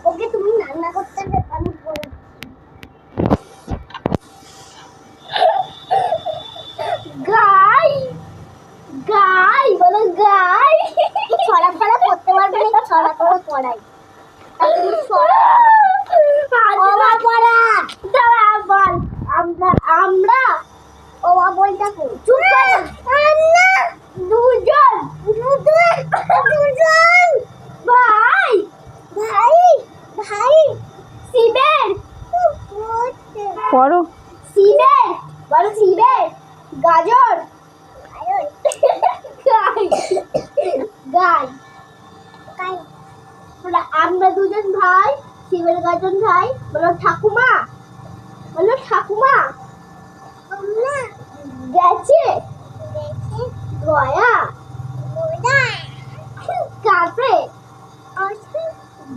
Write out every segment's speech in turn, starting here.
ওকে তুমি রান্না করতে হবে, আমি বলে গাই গাই বলো গাই। ছড়া ফড়া পড়তে পারবে না, ছড়া করে পড়াই। আমরা আমরা ও বলটা চুপ দুজন দুজন দুজন ভাই ভাই ভাই শিবের পড়ো। শিবের বলো শিবের গাজর গাই গাই গাই বলো আমরা দুজন ভাই শিবের গাজন ভাই বলো ঠাকুমা বলো ঠাকুমা গেছে গয়া কাপে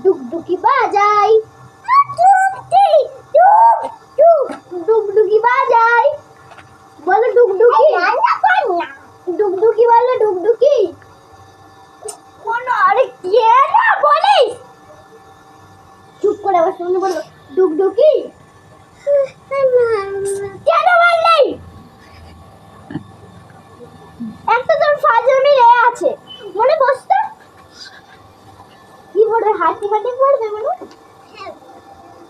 ডুগডুগি বাজাই ডুগডুগি বাজাই বলো ডুগডুগি ডুগডুগি বলো ডুগডুগি আরে কে না বলিস চুপ করে আবার শুনে বলো ডুগডুগি কেন বললি একটা তোর ফাজলামি রে আছে মনে বসতো কি বলে হাঁটি হাঁটি পড়বে মনে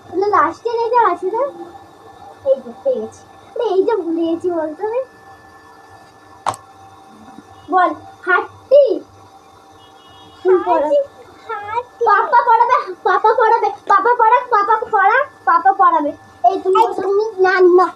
তাহলে লাস্টে এটা আছে না এই তো পেয়ে গেছি এই যে ভুলে গেছি বলতে হবে বল হাঁটি পাপা পড়াবে পাপা পড়াবে পাপা পড়াক পাপা পড়াক পাপা পড়াবে এই তুমি রান্না